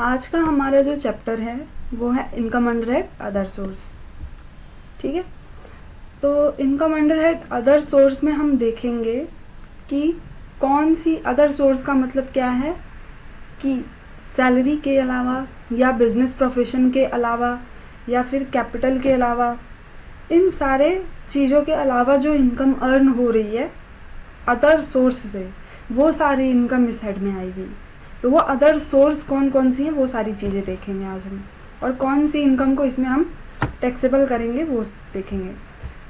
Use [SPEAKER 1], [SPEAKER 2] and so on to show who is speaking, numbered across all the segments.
[SPEAKER 1] आज का हमारा जो चैप्टर है वो है income under head other source. ठीक है, तो income under head other source में हम देखेंगे कि कौन सी अदर सोर्स का मतलब क्या है कि सैलरी के अलावा या बिजनेस प्रोफेशन के अलावा या फिर कैपिटल के अलावा, इन सारे चीज़ों के अलावा जो इनकम अर्न हो रही है अदर सोर्स से, वो सारी इनकम इस हेड में आएगी। तो वो अदर सोर्स कौन कौन सी हैं वो सारी चीज़ें देखेंगे आज हम, और कौन सी इनकम को इसमें हम टैक्सेबल करेंगे वो देखेंगे।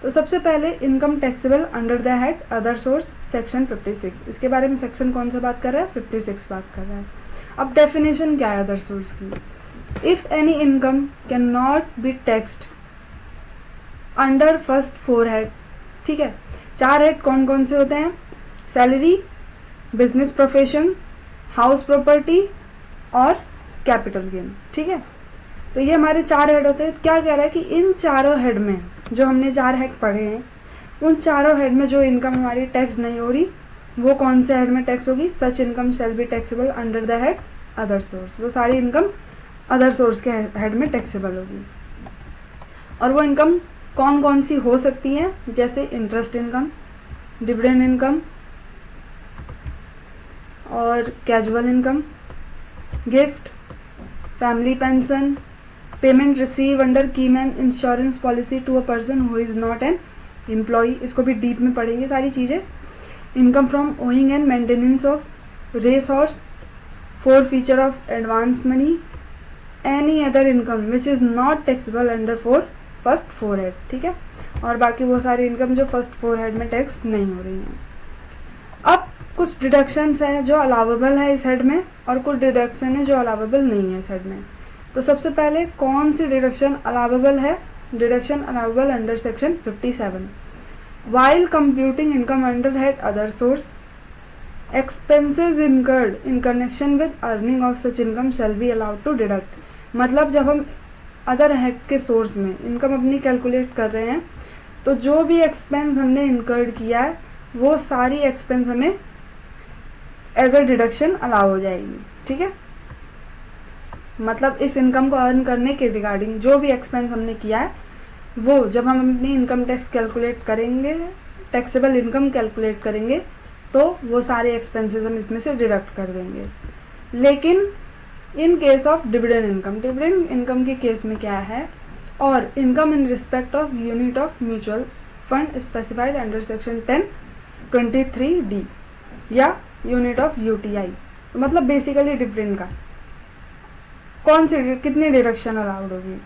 [SPEAKER 1] तो सबसे पहले income taxable under the head other source section 56। इसके बारे में सेक्शन कौन सा बात कर रहा है? 56 बात कर रहा है। अब डेफिनेशन क्या है अदर सोर्स की? If any income can not be taxed under first 4 head. ठीक है, 4 हेड कौन कौन से होते हैं? Salary, business profession, house property और कैपिटल गेन। ठीक है, तो ये हमारे 4 हेड होते हैं। क्या कह रहा है कि इन चारों हेड में, जो हमने 4 हेड पढ़े हैं, उन चारों हेड में जो इनकम हमारी टैक्स नहीं हो रही वो कौन से हेड में टैक्स होगी? सच income shall be taxable under the head other source. वो सारी इनकम अदर सोर्स के हेड में टैक्सेबल होगी। और वो इनकम कौन कौन सी हो सकती है? जैसे इंटरेस्ट इनकम, डिविडेंड इनकम और casual income, gift, family pension, payment receive under keyman insurance policy to a person who is not an employee. इसको भी डीप में पढ़ेंगे सारी चीज़ें। Income from owning and maintenance of race horse, forfeiture of advance money, any other income which is not taxable under first 4 head. ठीक है, और बाकी वो सारी इनकम जो फर्स्ट 4 हेड में टैक्स नहीं हो रही हैं। अब कुछ डिडक्शंस हैं जो अलावेबल है इस हेड में, और कुछ डिडक्शन है जो अलावेबल नहीं है इस हेड में। तो सबसे पहले कौन सी डिडक्शन अलावेबल है? Deduction allowable under section 57। While computing income under head other source, expenses incurred in connection with earning of such income shall be allowed to deduct. मतलब जब हम अदर हेड के सोर्स में इनकम अपनी calculate कर रहे हैं तो जो भी एक्सपेंस हमने इनकर्ड किया है वो सारी एक्सपेंस हमें एज अ डिडक्शन अलाउ हो जाएगी। ठीक है, मतलब इस इनकम को अर्न करने के रिगार्डिंग जो भी एक्सपेंस हमने किया है वो जब हम अपनी इनकम टैक्स कैलकुलेट करेंगे, टैक्सेबल इनकम कैलकुलेट करेंगे, तो वो सारे एक्सपेंसेस हम इसमें से डिडक्ट कर देंगे। लेकिन in case of dividend income के केस में क्या है? और income in respect of unit of mutual fund specified under section 10(23)(d) या यूनिट ऑफ यूटीआई, मतलब बेसिकली डिविडेंड का कौन सी कितनी डिडक्शन अलाउड होगी?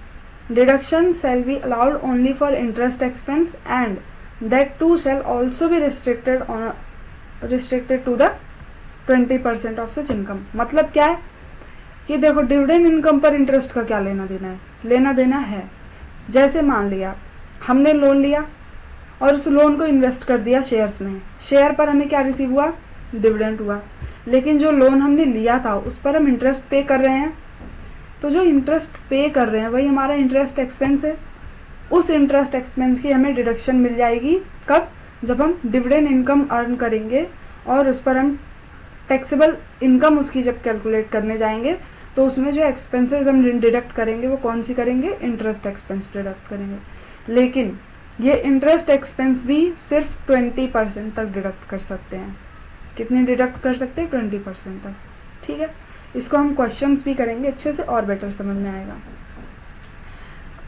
[SPEAKER 1] Deduction shall be allowed only for interest expense and that too shall also be restricted to the 20% of such income. मतलब क्या है कि देखो, डिविडेंड इनकम पर इंटरेस्ट का क्या लेना देना है? लेना देना है। जैसे मान लिया हमने लोन लिया और उस लोन को इन्वेस्ट कर दिया शेयर्स में, शेयर पर हमें क्या रिसीव हुआ? डिविडेंड हुआ। लेकिन जो लोन हमने लिया था उस पर हम इंटरेस्ट पे कर रहे हैं, तो जो इंटरेस्ट पे कर रहे हैं वही हमारा इंटरेस्ट एक्सपेंस है। उस इंटरेस्ट एक्सपेंस की हमें डिडक्शन मिल जाएगी कब? जब हम डिविडेंड इनकम अर्न करेंगे और उस पर हम टैक्सेबल इनकम उसकी जब कैलकुलेट करने जाएंगे तो उसमें जो एक्सपेंसेस हम डिडक्ट करेंगे वो कौन सी करेंगे? इंटरेस्ट एक्सपेंस डिडक्ट करेंगे। लेकिन ये इंटरेस्ट एक्सपेंस भी सिर्फ 20% तक डिडक्ट कर सकते हैं। कितने डिडक्ट कर सकते हैं? 20% तक। ठीक है, इसको हम क्वेश्चंस भी करेंगे अच्छे से और बेटर समझ में आएगा।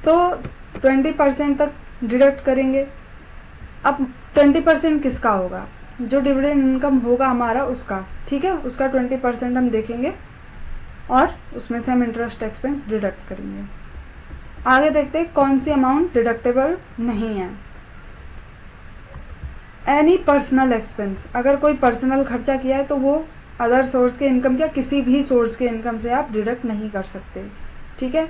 [SPEAKER 1] तो 20% तक डिडक्ट करेंगे। अब 20% किसका होगा? जो डिविडेंड इनकम होगा हमारा उसका। ठीक है, उसका 20% हम देखेंगे और उसमें से हम इंटरेस्ट एक्सपेंस डिडक्ट करेंगे। आगे देखते हैं कौन सी अमाउंट डिडक्टेबल नहीं है। एनी पर्सनल एक्सपेंस, अगर कोई पर्सनल खर्चा किया है तो वो अदर सोर्स के इनकम या किसी भी सोर्स के इनकम से आप डिडक्ट नहीं कर सकते। ठीक है,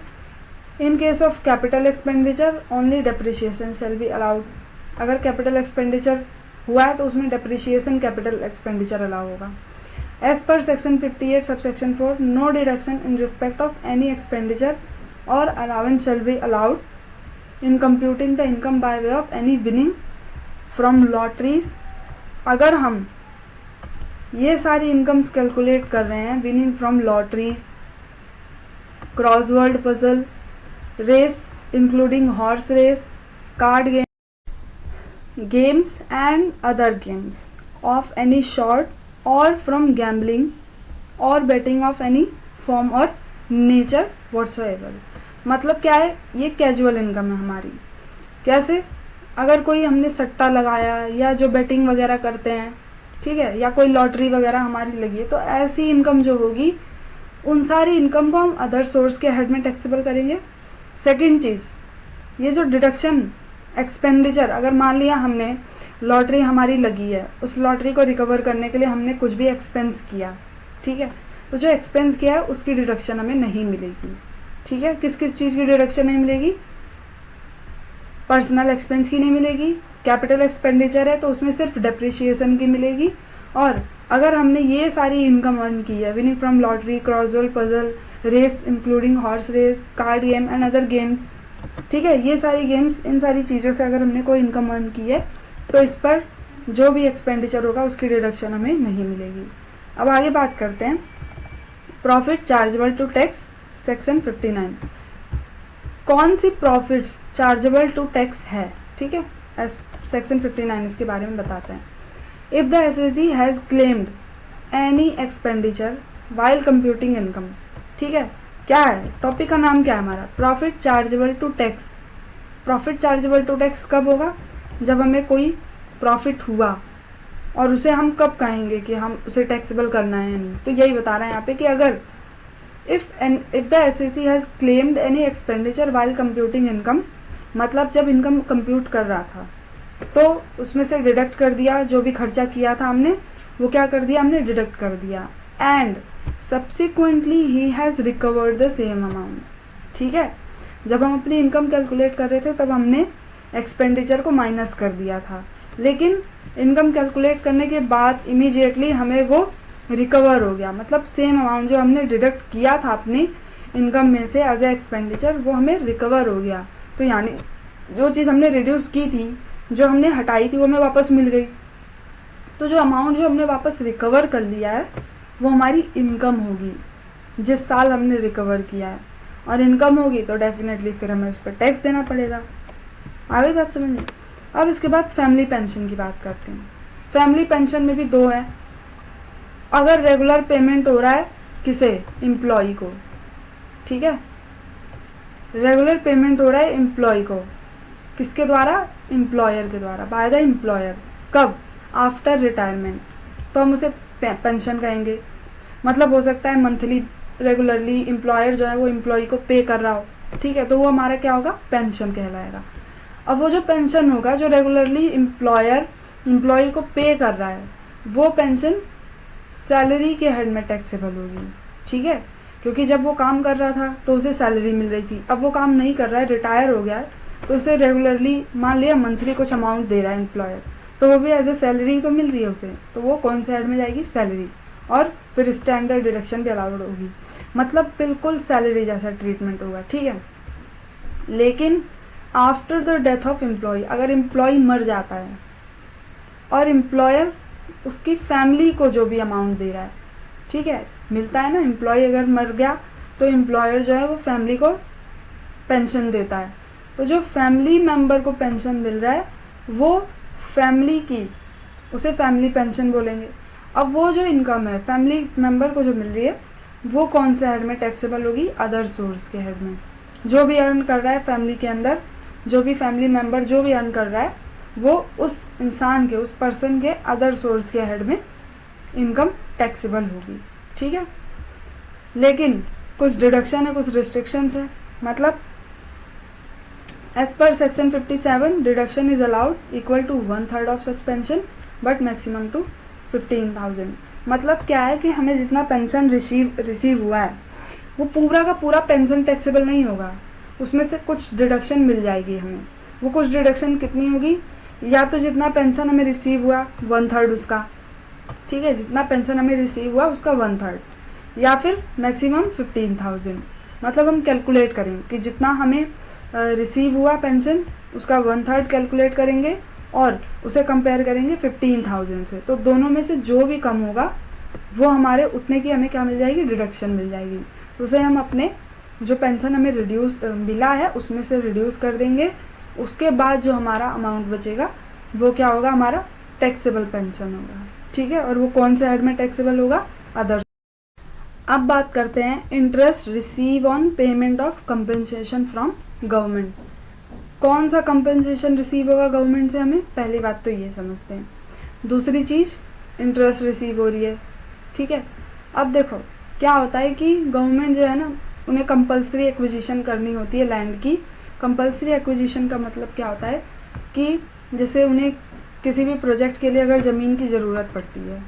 [SPEAKER 1] in case of capital expenditure only depreciation shall be allowed. अगर कैपिटल एक्सपेंडिचर हुआ है तो उसमें डेप्रिसिएशन कैपिटल एक्सपेंडिचर अलाउ होगा। As per section 58 subsection 4 no deduction in respect of any expenditure और allowance shall be allowed in computing the income by way of any winning from lotteries. अगर हम ये सारी इनकम्स कैलकुलेट कर रहे हैं winning from lotteries, crossword puzzle, race including horse race, card games and other games of any sort or from gambling or betting of any form or nature whatsoever. मतलब क्या है, ये कैजुअल इनकम है हमारी। कैसे, अगर कोई हमने सट्टा लगाया या जो बेटिंग वगैरह करते हैं, ठीक है, या कोई लॉटरी वगैरह हमारी लगी है, तो ऐसी इनकम जो होगी उन सारी इनकम को हम अदर सोर्स के हेड में टैक्सेबल करेंगे। सेकंड चीज, ये जो डिडक्शन एक्सपेंडिचर, अगर मान लिया हमने लॉटरी हमारी लगी है, उस लॉटरी को रिकवर करने के लिए हमने कुछ भी एक्सपेंस किया, ठीक है, तो जो एक्सपेंस किया है उसकी डिडक्शन हमें नहीं मिलेगी। ठीक है, किस किस चीज की डिडक्शन नहीं मिलेगी? पर्सनल एक्सपेंस की नहीं मिलेगी। कैपिटल एक्सपेंडिचर है तो उसमें सिर्फ डेप्रिसिएशन की मिलेगी। और अगर हमने ये सारी इनकम अर्न की है winning from lottery, crossword puzzle, race including horse race, card game and other games, ठीक है, ये सारी गेम्स, इन सारी चीज़ों से अगर हमने कोई इनकम अर्न की है तो इस पर जो भी एक्सपेंडिचर होगा उसकी डिडक्शन हमें नहीं मिलेगी। अब आगे बात करते हैं profit chargeable to tax, section 59। कौन सी प्रॉफिट्स चार्जेबल टू टैक्स है? ठीक है, सेक्शन 59 इसके बारे में बताते हैं। If the SSG has claimed any expenditure while computing income, ठीक है, क्या है टॉपिक का नाम, क्या है हमारा? Profit chargeable to tax. Profit chargeable to tax कब होगा? जब हमें कोई प्रॉफिट हुआ और उसे हम कब कहेंगे कि हम उसे टैक्सेबल करना है या नहीं। तो यही बता रहे हैं यहाँ पे कि अगर if the assessee has claimed any expenditure while computing income, मतलब जब इनकम कंप्यूट कर रहा था तो उसमें से डिडक्ट कर दिया, जो भी खर्चा किया था हमने वो क्या कर दिया, हमने डिडक्ट कर दिया। And subsequently he has recovered the same amount. ठीक है, जब हम अपनी इनकम कैलकुलेट कर रहे थे तब हमने एक्सपेंडिचर को माइनस कर दिया था, लेकिन इनकम कैलकुलेट करने के बाद इमीडिएटली हमें वो रिकवर हो गया, मतलब सेम अमाउंट जो हमने डिडक्ट किया था अपनी इनकम में से एज ए एक्सपेंडिचर वो हमें रिकवर हो गया। तो यानी जो चीज़ हमने रिड्यूस की थी, जो हमने हटाई थी, वो हमें वापस मिल गई। तो जो अमाउंट जो हमने वापस रिकवर कर लिया है वो हमारी इनकम होगी जिस साल हमने रिकवर किया है, और इनकम होगी तो डेफिनेटली फिर हमें उस पर टैक्स देना पड़ेगा। आगे बात समझ ली। अब इसके बाद फैमिली पेंशन की बात करते हैं। फैमिली पेंशन में भी दो है। अगर रेगुलर पेमेंट हो रहा है किसे, एम्प्लॉय को, ठीक है, रेगुलर पेमेंट हो रहा है एम्प्लॉय को, किसके द्वारा, एम्प्लॉयर के द्वारा, बाय द एम्प्लॉयर। कब, आफ्टर रिटायरमेंट, तो हम उसे पेंशन कहेंगे। मतलब हो सकता है मंथली रेगुलरली एम्प्लॉयर जो है वो एम्प्लॉय को पे कर रहा हो, ठीक है, तो वो हमारा क्या होगा, पेंशन कहलाएगा। अब वो जो पेंशन होगा जो रेगुलरली एम्प्लॉयर एम्प्लॉय को पे कर रहा है, वो पेंशन सैलरी के हेड में टैक्सेबल होगी। ठीक है, क्योंकि जब वो काम कर रहा था तो उसे सैलरी मिल रही थी, अब वो काम नहीं कर रहा है, रिटायर हो गया है, तो उसे रेगुलरली मान लिया मंथली कुछ अमाउंट दे रहा है एम्प्लॉयर, तो वो भी एज ए सैलरी तो मिल रही है उसे, तो वो कौन से हेड में जाएगी, सैलरी, और फिर स्टैंडर्ड डिडक्शन भी अलाउड होगी। मतलब बिल्कुल सैलरी जैसा ट्रीटमेंट होगा। ठीक है, लेकिन after the death of employee, अगर एम्प्लॉय मर जाता है और एम्प्लॉयर उसकी फैमिली को जो भी अमाउंट दे रहा है, ठीक है, मिलता है ना, एम्प्लॉय अगर मर गया तो एम्प्लॉयर जो है वो फैमिली को पेंशन देता है, तो जो फैमिली मेंबर को पेंशन मिल रहा है वो फैमिली की, उसे फैमिली पेंशन बोलेंगे। अब वो जो इनकम है फैमिली मेंबर को जो मिल रही है वो कौन से हेड में टैक्सेबल होगी, अदर सोर्स के हेड में। जो भी अर्न कर रहा है फैमिली के अंदर, जो भी फैमिली मेंबर जो भी अर्न कर रहा है वो उस इंसान के, उस पर्सन के अदर सोर्स के हेड में इनकम टैक्सेबल होगी। ठीक है, लेकिन कुछ डिडक्शन है, कुछ रिस्ट्रिक्शंस है। मतलब as per section 57 deduction is allowed equal to 1/3 of such pension but maximum to 15,000। मतलब क्या है कि हमें जितना पेंशन रिसीव हुआ है वो पूरा का पूरा पेंशन टैक्सेबल नहीं होगा, उसमें से कुछ डिडक्शन मिल जाएगी हमें। वो कुछ डिडक्शन कितनी होगी, या तो जितना पेंशन हमें रिसीव हुआ 1/3 उसका, ठीक है, जितना पेंशन हमें रिसीव हुआ उसका 1/3, या फिर मैक्सिमम 15,000। मतलब हम कैलकुलेट करेंगे कि जितना हमें रिसीव हुआ पेंशन उसका 1/3 कैलकुलेट करेंगे और उसे कंपेयर करेंगे 15,000 से, तो दोनों में से जो भी कम होगा वो हमारे उतने की हमें क्या मिल जाएगी, डिडक्शन मिल जाएगी। उसे हम अपने जो पेंशन हमें रिड्यूस मिला है उसमें से रिड्यूस कर देंगे, उसके बाद जो हमारा अमाउंट बचेगा वो क्या होगा, हमारा टैक्सेबल पेंशन होगा, ठीक है। और वो कौन से हेड में टैक्सेबल होगा, अदर। अब बात करते हैं interest receive on payment of compensation from government. कौन सा कंपनसेशन रिसीव होगा गवर्नमेंट से, हमें पहली बात तो ये समझते हैं। दूसरी चीज इंटरेस्ट रिसीव हो रही है, ठीक है। अब देखो क्या होता है कि गवर्नमेंट जो है ना, उन्हें कंपलसरी एक्विजिशन करनी होती है लैंड की। कंपलसरी एक्विजिशन का मतलब क्या होता है कि जैसे उन्हें किसी भी प्रोजेक्ट के लिए अगर ज़मीन की ज़रूरत पड़ती है,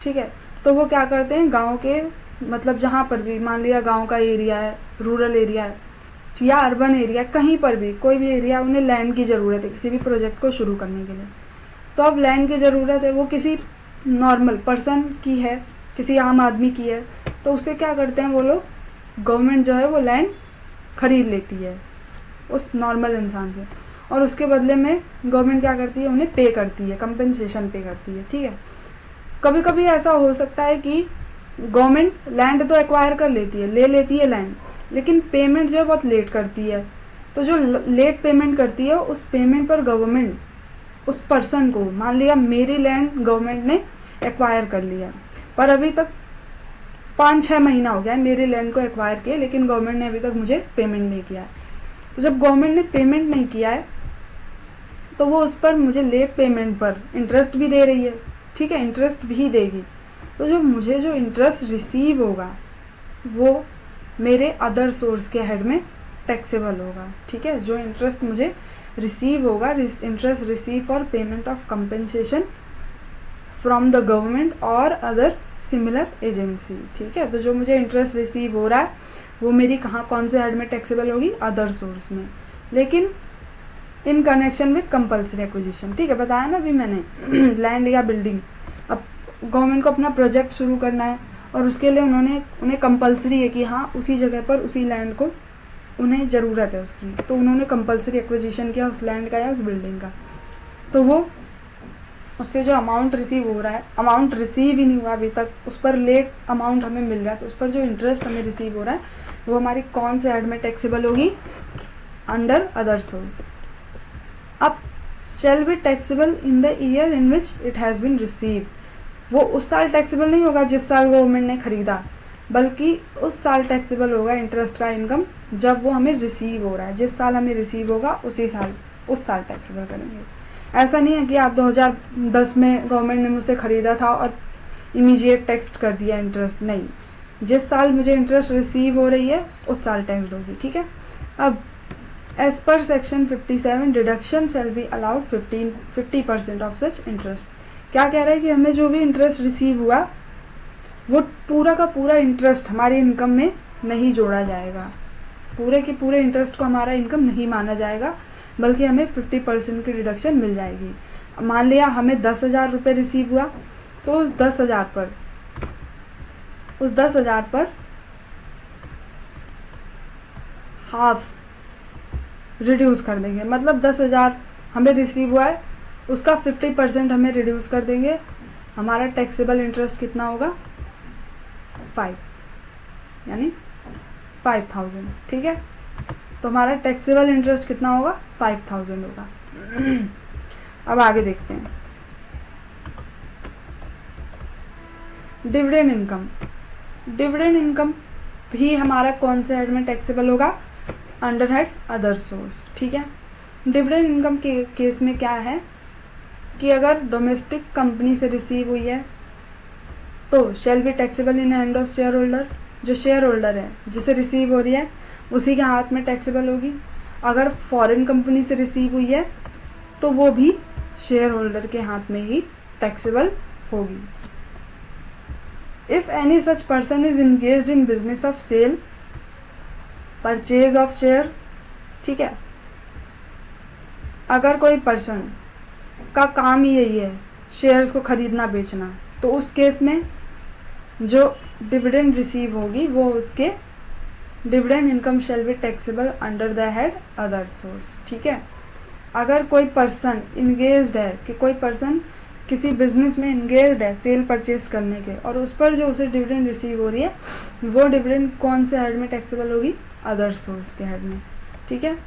[SPEAKER 1] ठीक है, तो वो क्या करते हैं, गांव के मतलब जहाँ पर भी, मान लिया गांव का एरिया है, रूरल एरिया है या अर्बन एरिया, कहीं पर भी कोई भी एरिया, उन्हें लैंड की ज़रूरत है किसी भी प्रोजेक्ट को शुरू करने के लिए। तो अब लैंड की ज़रूरत है, वो किसी नॉर्मल पर्सन की है, किसी आम आदमी की है, तो उससे क्या करते हैं वो लोग, गवर्नमेंट जो है वो लैंड खरीद लेती है उस नॉर्मल इंसान से, और उसके बदले में गवर्नमेंट क्या करती है, उन्हें पे करती है, कंपनसेशन पे करती है, ठीक है। कभी कभी ऐसा हो सकता है कि गवर्नमेंट लैंड तो एक्वायर कर लेती है, ले लेती है लैंड, लेकिन पेमेंट जो है बहुत लेट करती है। तो जो लेट पेमेंट करती है, उस पेमेंट पर गवर्नमेंट उस पर्सन को, मान लिया मेरी लैंड गवर्नमेंट ने एक्वायर कर लिया, पर अभी तक 5-6 महीना हो गया है मेरे लैंड को एक्वायर किए, लेकिन गवर्नमेंट ने अभी तक मुझे पेमेंट नहीं किया है। तो जब गवर्नमेंट ने पेमेंट नहीं किया है तो वो उस पर मुझे लेट पेमेंट पर इंटरेस्ट भी दे रही है, ठीक है, इंटरेस्ट भी देगी। तो जो मुझे जो इंटरेस्ट रिसीव होगा वो मेरे अदर सोर्स के हेड में टैक्सेबल होगा, ठीक है। जो इंटरेस्ट मुझे रिसीव होगा, interest receive for payment of compensation from the government और अदर सिमिलर एजेंसी, ठीक है। तो जो मुझे इंटरेस्ट रिसीव हो रहा है वो मेरी कौन से हेड में टैक्सेबल होगी, अदर सोर्स में, लेकिन इन कनेक्शन विद कंपल्सरी एक्विजिशन, ठीक है। बताया ना अभी मैंने लैंड या बिल्डिंग, अब गवर्नमेंट को अपना प्रोजेक्ट शुरू करना है और उसके लिए उन्हें कंपल्सरी है कि हाँ उसी जगह पर उसी लैंड को उन्हें ज़रूरत है उसकी, तो उन्होंने कंपल्सरी एक्विजिशन किया उस लैंड का या उस बिल्डिंग का। तो वो उससे जो अमाउंट रिसीव हो रहा है, अमाउंट रिसीव ही नहीं हुआ अभी तक, उस पर लेट अमाउंट हमें मिल रहा है, तो उस पर जो इंटरेस्ट हमें रिसीव हो रहा है वो हमारी कौन से हेड में टैक्सेबल होगी, अंडर अदर सोर्स। अब shall be taxable in the year in which it has been receive, वो उस साल टैक्सेबल नहीं होगा जिस साल गवर्नमेंट ने खरीदा, बल्कि उस साल टैक्सेबल होगा इंटरेस्ट का इनकम जब वो हमें रिसीव हो रहा है, जिस साल हमें रिसीव होगा उसी साल उस साल टैक्सेबल करेंगे। ऐसा नहीं है कि आप 2010 में गवर्नमेंट ने मुझसे खरीदा था और इमीडिएट टैक्स कर दिया इंटरेस्ट, नहीं, जिस साल मुझे इंटरेस्ट रिसीव हो रही है उस साल टैक्स होगी, ठीक है। अब as per section 57 deduction shall be allowed 50% of such interest. क्या कह रहा है कि हमें जो भी इंटरेस्ट रिसीव हुआ वो पूरा का पूरा इंटरेस्ट हमारी इनकम में नहीं जोड़ा जाएगा, पूरे के पूरे इंटरेस्ट को हमारा इनकम नहीं माना जाएगा, बल्कि हमें 50% की डिडक्शन मिल जाएगी। मान लिया हमें 10,000 रुपये रिसीव हुआ, तो उस 10,000 पर हाफ रिड्यूस कर देंगे, मतलब 10,000 हमें रिसीव हुआ है, उसका 50% हमें रिड्यूस कर देंगे। हमारा टैक्सेबल इंटरेस्ट कितना होगा, 5, यानी 5,000, ठीक है। तो हमारा टैक्सेबल इंटरेस्ट कितना होगा, 5,000 होगा। अब आगे देखते हैं डिविडेंड इनकम। डिविडेंड इनकम भी हमारा कौन से हेड में टैक्सेबल होगा, अंडर हेड अदर सोर्स, ठीक है। डिविडेंड इनकम के केस में क्या है कि अगर डोमेस्टिक कंपनी से रिसीव हुई है तो शैल be taxable in hand of share holder, जो शेयर होल्डर है जिसे रिसीव हो रही है उसी के हाथ में टैक्सेबल होगी। अगर फॉरेन कंपनी से रिसीव हुई है तो वो भी शेयर होल्डर के हाथ में ही टैक्सेबल होगी। If any such person is engaged in business of cell purchase of share, ठीक है, अगर कोई पर्सन का काम ही यही है शेयर्स को खरीदना बेचना, तो उस केस में जो डिविडेंड रिसीव होगी वो उसके dividend income shall be taxable under the head other source, ठीक है। अगर कोई पर्सन इंगेज्ड है कि कोई पर्सन किसी बिजनेस में इंगेज्ड है सेल परचेज करने के, और उस पर जो उसे डिविडेंड रिसीव हो रही है वो डिविडेंड कौन से हेड में टैक्सेबल होगी, अदर सोर्स के हेड में, ठीक है।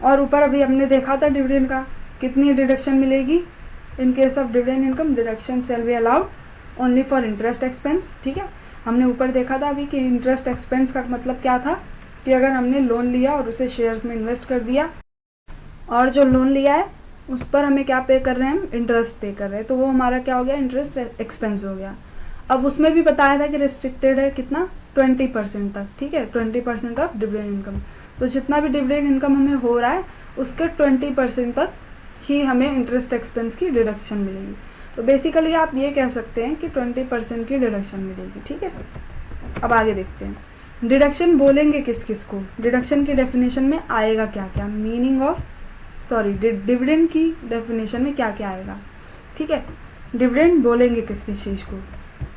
[SPEAKER 1] और ऊपर अभी हमने देखा था डिविडेंड का कितनी डिडक्शन मिलेगी, इन case of dividend income deduction shall be allowed only for interest expense, ठीक है। हमने ऊपर देखा था अभी कि इंटरेस्ट एक्सपेंस का मतलब क्या था कि अगर हमने लोन लिया और उसे शेयर्स में इन्वेस्ट कर दिया और जो लोन लिया है उस पर हमें क्या पे कर रहे हैं, हम इंटरेस्ट पे कर रहे हैं, तो वो हमारा क्या हो गया, इंटरेस्ट एक्सपेंस हो गया। अब उसमें भी बताया था कि रिस्ट्रिक्टेड है कितना, 20% तक, ठीक है, 20% ऑफ डिविडेंड इनकम। तो जितना भी डिविडेंड इनकम हमें हो रहा है उसके 20% तक ही हमें इंटरेस्ट एक्सपेंस की डिडक्शन मिलेगी। तो बेसिकली आप ये कह सकते हैं कि 20% की डिडक्शन मिलेगी, ठीक है। अब आगे देखते हैं डिडक्शन बोलेंगे किस किस को, डिडक्शन की डेफिनेशन में आएगा क्या क्या, मीनिंग ऑफ डिविडेंड की डेफिनेशन में क्या क्या आएगा, ठीक है। डिविडेंड बोलेंगे किस किस चीज को,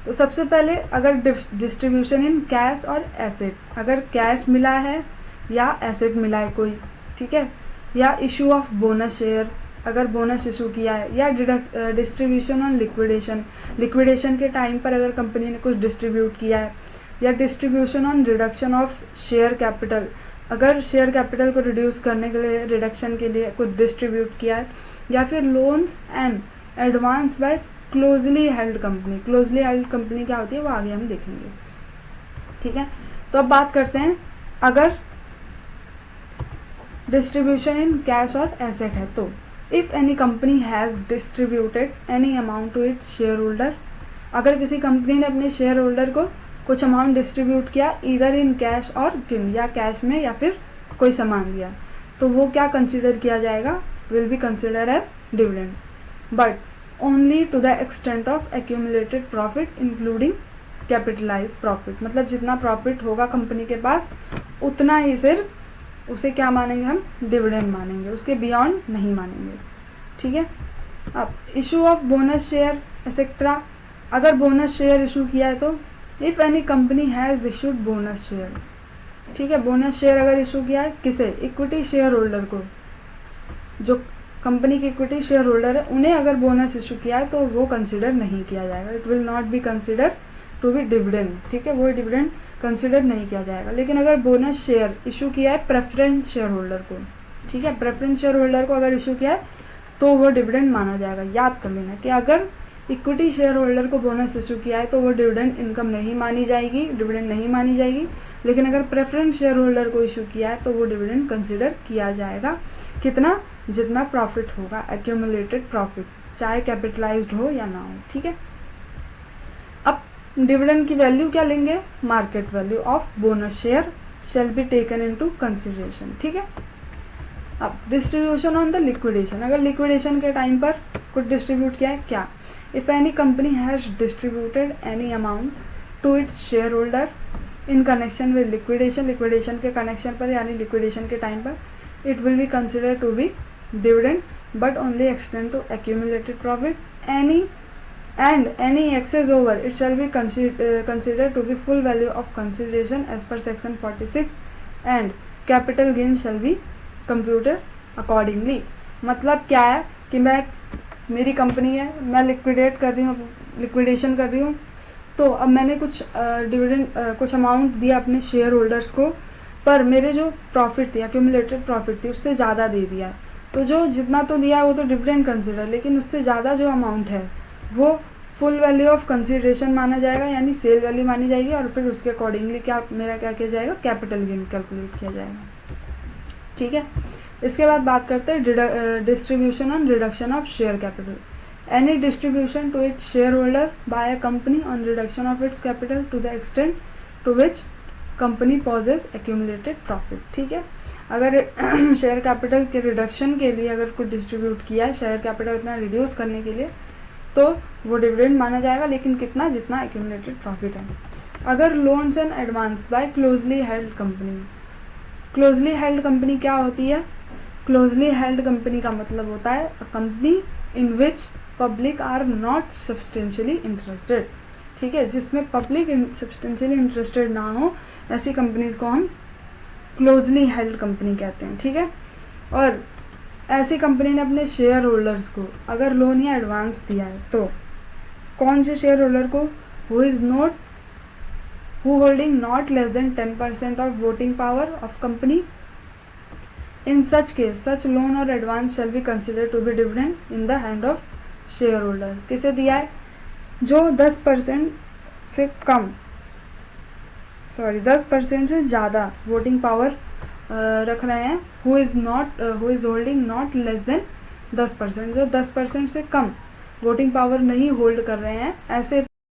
[SPEAKER 1] तो सबसे पहले अगर डिस्ट्रीब्यूशन इन कैश और एसेट, अगर कैश मिला है या एसेट मिला है कोई, ठीक है, या इशू ऑफ बोनस शेयर, अगर बोनस इशू किया है, या डिस्ट्रीब्यूशन ऑन लिक्विडेशन, लिक्विडेशन के टाइम पर अगर कंपनी ने कुछ डिस्ट्रीब्यूट किया है, या distribution on reduction of share capital, अगर शेयर कैपिटल को रिड्यूस करने के लिए रिडक्शन के लिए कुछ डिस्ट्रीब्यूट किया है, या फिर loans and advance by closely held company. Closely held company क्या होती है वो आगे हम देखेंगे, ठीक है। तो अब बात करते हैं अगर डिस्ट्रीब्यूशन इन कैश और एसेट है तो if any company has distributed any amount to its share holder, अगर किसी कंपनी ने अपने शेयर होल्डर को कुछ अमाउंट डिस्ट्रीब्यूट किया इधर इन कैश और किन, या कैश में या फिर कोई सामान दिया, तो वो क्या कंसिडर किया जाएगा, will be consider as dividend, but only to the extent of accumulated profit including capitalise profit. मतलब जितना प्रॉफिट होगा कंपनी के पास उतना ही सिर्फ उसे क्या मानेंगे हम, डिविडेंड मानेंगे, उसके बियॉन्ड नहीं मानेंगे, ठीक है। अब issue of bonus share etcetera, अगर बोनस शेयर इशू किया है तो if any company has issued bonus share, ठीक है, बोनस शेयर अगर इशू किया है किसे, इक्विटी शेयर होल्डर को, जो कंपनी के इक्विटी शेयर होल्डर है उन्हें अगर बोनस इशू किया है तो वो कंसिडर नहीं किया जाएगा, it will not be consider to be dividend, ठीक है, वो डिविडेंड कंसिडर नहीं किया जाएगा। लेकिन अगर बोनस शेयर इशू किया है प्रेफरेंस शेयर होल्डर को, ठीक है, प्रेफरेंस शेयर होल्डर को अगर इशू किया है तो वो डिविडेंड माना जाएगा। याद कर लेना कि अगर इक्विटी शेयर होल्डर को बोनस इशू किया है तो वो डिविडेंड इनकम नहीं मानी जाएगी, डिविडेंड नहीं मानी जाएगी। लेकिन अगर प्रेफरेंस शेयर होल्डर को इशू किया है तो वो डिविडेंड कंसिडर किया जाएगा, कितना, जितना प्रॉफिट होगा, एक्यूमुलेटेड प्रॉफिट, चाहे कैपिटलाइज्ड हो या ना हो, ठीक है। अब डिविडेंड की वैल्यू क्या लेंगे, market value of bonus share shall be taken into consideration, ठीक है। अब डिस्ट्रीब्यूशन ऑन द लिक्विडेशन, अगर लिक्विडेशन के टाइम पर कुछ डिस्ट्रीब्यूट किया है क्या, if any company has distributed any amount to its share holder in connection with liquidation, liquidation के कनेक्शन पर यानी लिक्विडेशन के टाइम पर, it will be considered to be dividend but only extend to accumulated profit any excess over it shall be considered to be full value of consideration as per section 46 and capital gain shall be computed accordingly। मतलब क्या है कि मेरी company है, मैं liquidate कर रही हूँ, लिक्विडेशन कर रही हूँ, तो अब मैंने कुछ डिविडेंड कुछ अमाउंट दिया अपने शेयर होल्डर्स को, पर मेरे जो प्रॉफिट थी, एक्यूमुलेटेड प्रॉफिट थी, उससे ज़्यादा दे दिया है, तो जो जितना तो दिया है वो तो डिविडेंड कंसिडर, लेकिन उससे ज़्यादा जो अमाउंट है वो फुल वैल्यू ऑफ कंसिडरेशन माना जाएगा, यानी सेल वैल्यू मानी जाएगी, और फिर उसके अकॉर्डिंगली क्या मेरा क्या किया जाएगा, कैपिटल गेन कैलकुलेट किया जाएगा, ठीक है। इसके बाद बात करते हैं distribution on reduction of share capital, any distribution to its share holder by a company on reduction of its capital to the extent to which company possesses accumulated profit, ठीक है। अगर शेयर कैपिटल के reduction के लिए अगर कुछ distribute किया है, शेयर कैपिटल अपना रिड्यूस करने के लिए, तो वो डिविडेंड माना जाएगा, लेकिन कितना, जितना एक्यूमुलेटेड प्रॉफिट है। अगर loans and advance by closely held company, closely held company क्या होती है, क्लोजली हेल्ड कंपनी का मतलब होता है company in which public are not substantially interested, ठीक है, जिसमें पब्लिक सब्सटेंशियली इंटरेस्टेड ना हो, ऐसी कंपनीज को हम क्लोजली हेल्ड कंपनी कहते हैं, ठीक है। और ऐसी कंपनी ने अपने शेयर होल्डर्स को अगर लोन या एडवांस दिया है तो कौन से शेयर होल्डर को, who is not who holding not less than 10% of voting power of company. In such case, such loan or advance shall be considered to be dividend in the hand of shareholder. किसे दिया है? जो 10% से कम, 10% से ज़्यादा voting power रख रहे हैं, who is holding not less than 10%, जो 10% से कम वोटिंग पावर नहीं होल्ड कर रहे हैं, ऐसे